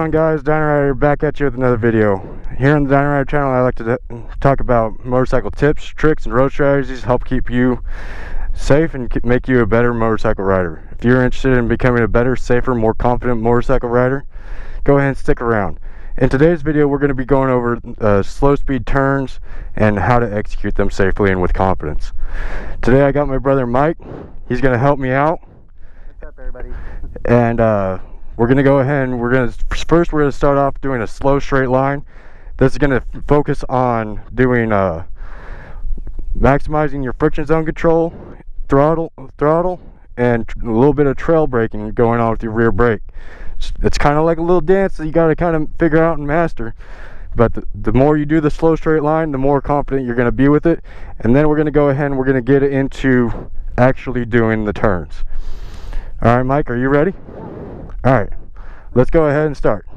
on, guys? Dynarider back at you with another video. Here on the Dynarider channel, I like to talk about motorcycle tips, tricks, and road strategies to help keep you safe and make you a better motorcycle rider. If you're interested in becoming a better, safer, more confident motorcycle rider, go ahead and stick around. In today's video, we're going to be going over slow speed turns and how to execute them safely and with confidence. Today I got my brother Mike. He's going to help me out. What's up, everybody? And we're going to go ahead and we're going to start off doing a slow straight line. This is going to focus on doing maximizing your friction zone control, throttle, and a little bit of trail braking going on with your rear brake. It's kind of like a little dance that you got to kind of figure out and master. But the more you do the slow straight line, the more confident you're going to be with it. And then we're going to go ahead and we're going to get into actually doing the turns. All right, Mike, are you ready? All right, let's go ahead and start.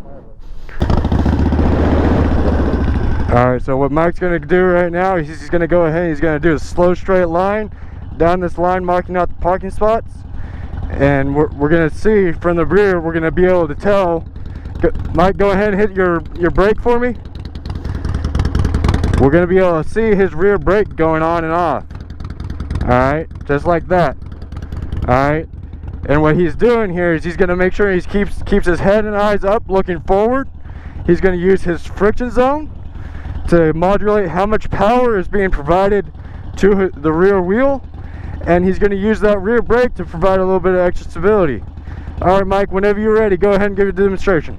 All right, so what Mike's going to do right now is he's going to go ahead, he's going to do a slow straight line down this line, marking out the parking spots. And we're going to see from the rear, we're going to be able to tell. Mike, go ahead and hit your brake for me. We're going to be able to see his rear brake going on and off. Alright, just like that. Alright, and what he's doing here is he's going to make sure he keeps his head and eyes up looking forward. He's going to use his friction zone to modulate how much power is being provided to the rear wheel. And he's going to use that rear brake to provide a little bit of extra stability. All right, Mike, whenever you're ready, go ahead and give a demonstration.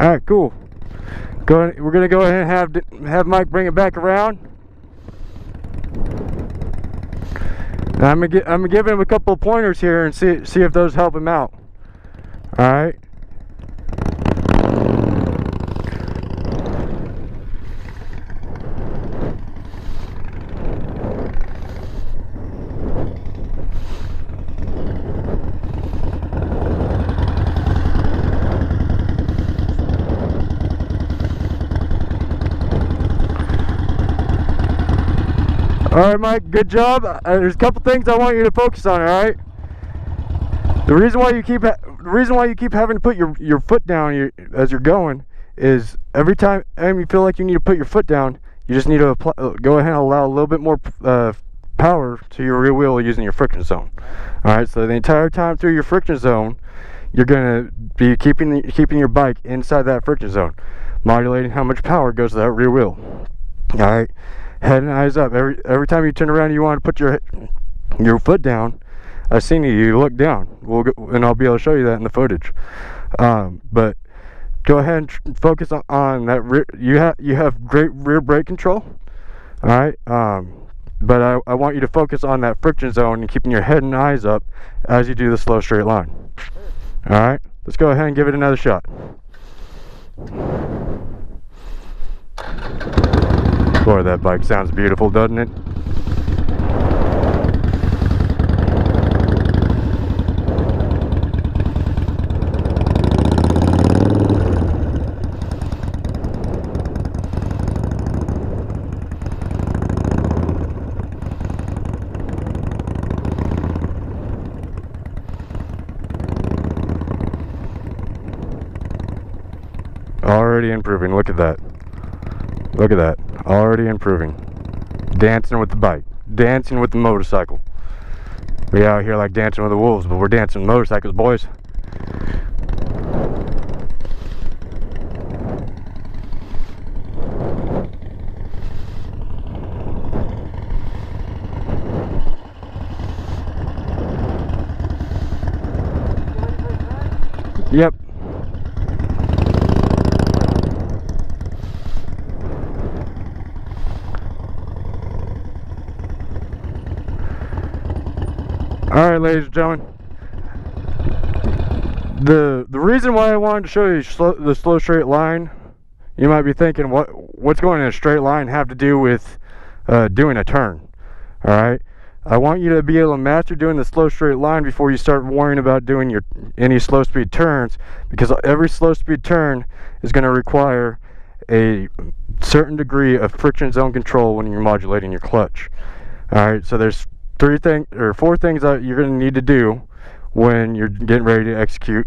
All right, cool. We're gonna go ahead and have Mike bring it back around. Now I'm gonna give him a couple of pointers here and see if those help him out. All right. All right, Mike, good job. There's a couple things I want you to focus on. All right. The reason why you keep having to put your foot down as you're going is every time you feel like you need to put your foot down, you just need to go ahead and allow a little bit more power to your rear wheel using your friction zone. All right. So the entire time through your friction zone, you're gonna be keeping your bike inside that friction zone, modulating how much power goes to that rear wheel. All right. Head and eyes up. Every time you turn around, you want to put your foot down. I've seen you look down. And I'll be able to show you that in the footage. But go ahead and focus on that rear. You have great rear brake control. All right. But I want you to focus on that friction zone and keeping your head and eyes up as you do the slow straight line. All right. Let's go ahead and give it another shot. Boy, that bike sounds beautiful, doesn't it? Already improving. Look at that. Look at that. Already improving. Dancing with the bike. Dancing with the motorcycle. We out here like dancing with the wolves, but we're dancing with motorcycles, boys. Yep. All right, ladies and gentlemen, The reason why I wanted to show you the slow straight line, you might be thinking, what's going in a straight line have to do with doing a turn? All right, I want you to be able to master doing the slow straight line before you start worrying about doing any slow speed turns, because every slow speed turn is going to require a certain degree of friction zone control when you're modulating your clutch. All right, so there's 4 things that you're going to need to do when you're getting ready to execute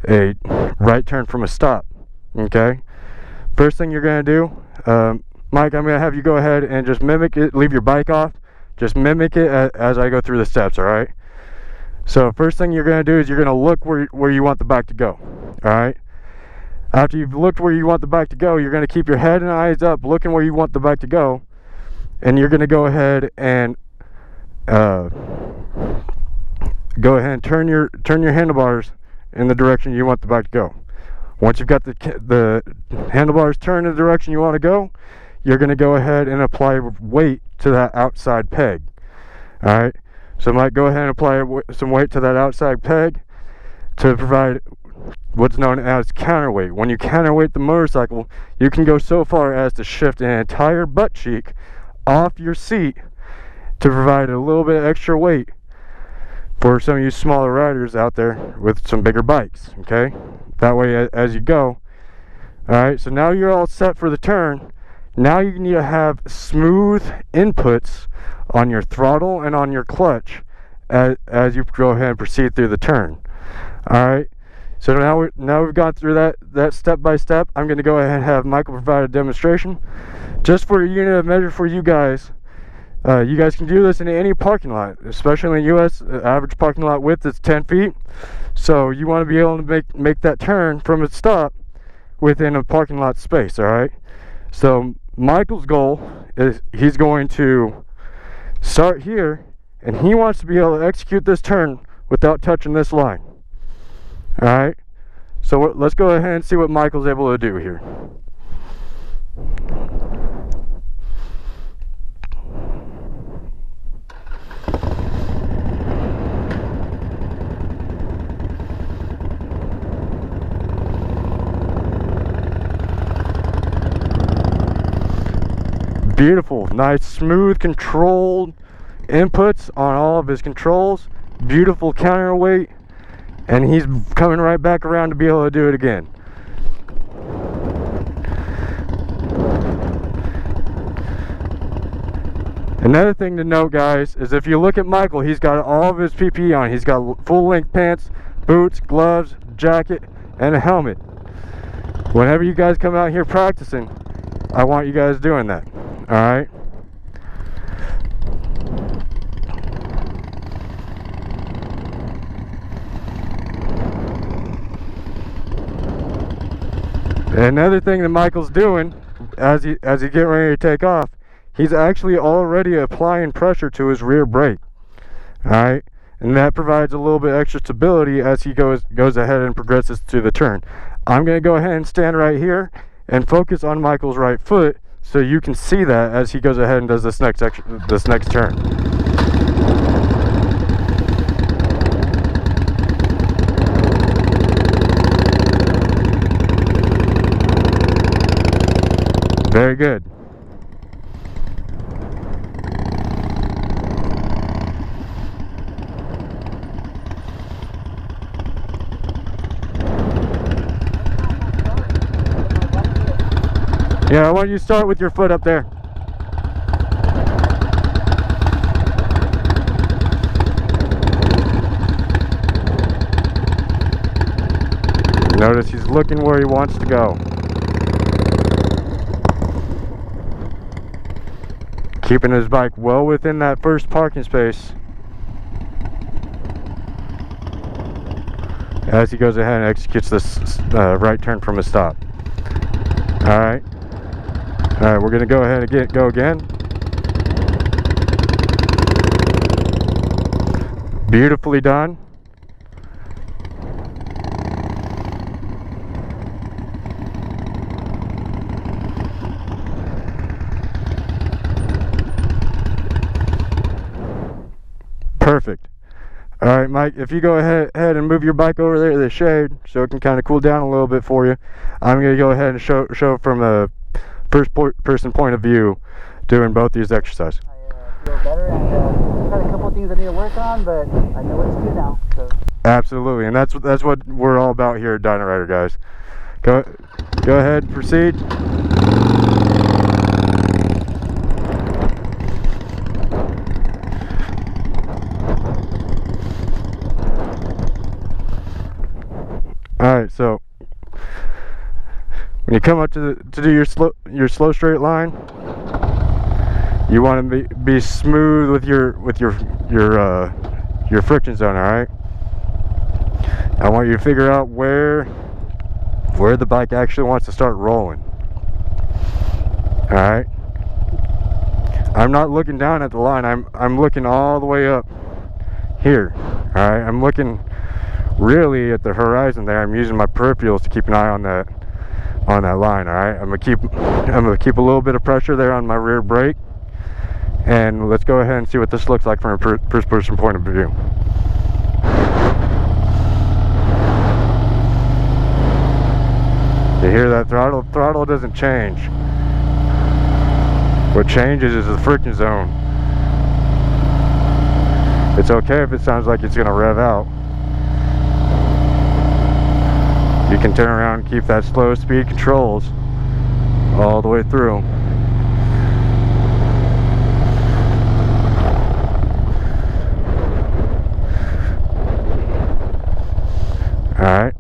a right turn from a stop. Okay, first thing you're going to do, Mike, I'm going to have you go ahead and just mimic it. Leave your bike off, just mimic it as I go through the steps. All right, so first thing you're going to do is you're going to look where you want the bike to go. All right, after you've looked where you want the bike to go, you're going to keep your head and eyes up looking where you want the bike to go, and you're going to go ahead and turn your handlebars in the direction you want the bike to go. Once you've got the handlebars turned in the direction you want to go, you're going to go ahead and apply weight to that outside peg. All right, so I might go ahead and apply some weight to that outside peg to provide what's known as counterweight. When you counterweight the motorcycle, you can go so far as to shift an entire butt cheek off your seat to provide a little bit of extra weight for some of you smaller riders out there with some bigger bikes. Okay, that way as you go. All right, so now you're all set for the turn. Now you need to have smooth inputs on your throttle and on your clutch as you go ahead and proceed through the turn. All right, so now we've gone through that step by step. I'm going to go ahead and have Michael provide a demonstration just for a unit of measure for you guys. You guys can do this in any parking lot, especially in the U.S. Average parking lot width is 10 feet. So you want to be able to make that turn from a stop within a parking lot space. All right, so Michael's goal is he's going to start here, and he wants to be able to execute this turn without touching this line. All right, so let's go ahead and see what Michael's able to do here. Beautiful, nice, smooth, controlled inputs on all of his controls. Beautiful counterweight, and he's coming right back around to be able to do it again. Another thing to note, guys, is if you look at Michael, he's got all of his PPE on. He's got full-length pants, boots, gloves, jacket, and a helmet. Whenever you guys come out here practicing, I want you guys doing that. All right. Another thing that Michael's doing as he getting ready to take off, he's actually already applying pressure to his rear brake. All right, and that provides a little bit extra stability as he goes ahead and progresses to the turn. I'm going to go ahead and stand right here and focus on Michael's right foot, so you can see that as he goes ahead and does this next turn. Very good. Yeah, I want you to start with your foot up there. Notice he's looking where he wants to go. Keeping his bike well within that first parking space as he goes ahead and executes this right turn from a stop. Alright. Alright, we're going to go ahead and go again. Beautifully done. Perfect. All Alright, Mike, if you go ahead and move your bike over there to the shade so it can kind of cool down a little bit for you, I'm going to go ahead and show from a first person point of view doing both these exercises. I feel better, and got a couple things I need to work on, but I know what to do now. So. Absolutely, and that's what we're all about here at Dynarider, guys. Go ahead, proceed. Alright, so when you come up to do your slow straight line, you want to be smooth with your friction zone. All right. I want you to figure out where the bike actually wants to start rolling. All right. I'm not looking down at the line. I'm looking all the way up here. All right. I'm looking really at the horizon there. I'm using my peripherals to keep an eye on that line. All right. I'm gonna keep a little bit of pressure there on my rear brake. And let's go ahead and see what this looks like from a first person point of view. You hear that throttle? Throttle doesn't change. What changes is the friction zone. It's okay if it sounds like it's gonna rev out. You can turn around and keep that slow speed controls all the way through. Alright.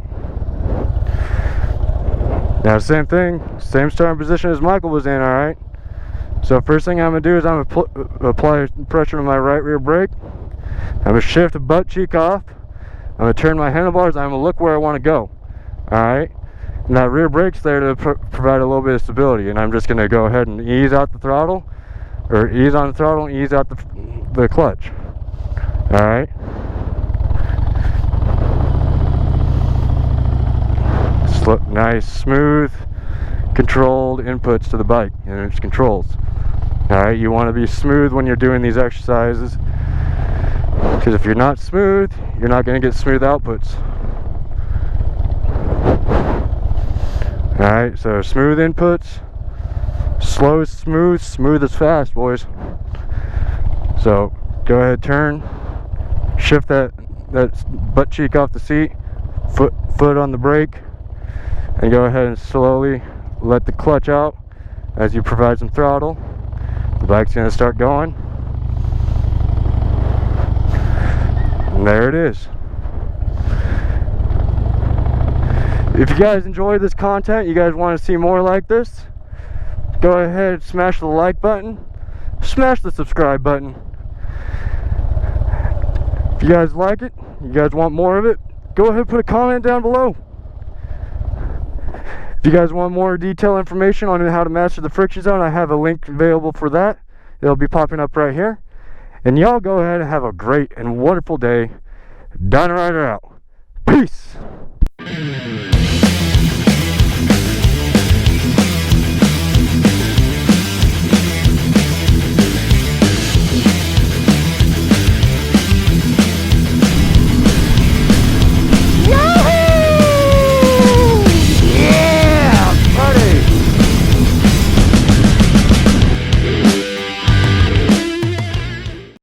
Now same thing, same starting position as Michael was in, alright? So first thing I'm going to do is I'm going to apply pressure to my right rear brake. I'm going to shift the butt cheek off. I'm going to turn my handlebars. I'm going to look where I want to go. Alright? And that rear brake's there to provide a little bit of stability. And I'm just going to go ahead and ease out the throttle. Or ease on the throttle and ease out the clutch. Alright? Nice, smooth, controlled inputs to the bike and its controls. Alright, you want to be smooth when you're doing these exercises, because if you're not smooth, you're not going to get smooth outputs. Alright, so smooth inputs, slow is smooth, smooth is fast, boys. So go ahead, turn, shift that butt cheek off the seat, foot on the brake, and go ahead and slowly let the clutch out as you provide some throttle. The bike's going to start going. And there it is. If you guys enjoy this content, you guys want to see more like this, go ahead and smash the like button, smash the subscribe button. If you guys like it, you guys want more of it, go ahead and put a comment down below. If you guys want more detailed information on how to master the friction zone, I have a link available for that. It'll be popping up right here. And y'all go ahead and have a great and wonderful day. Dynarider out. Peace.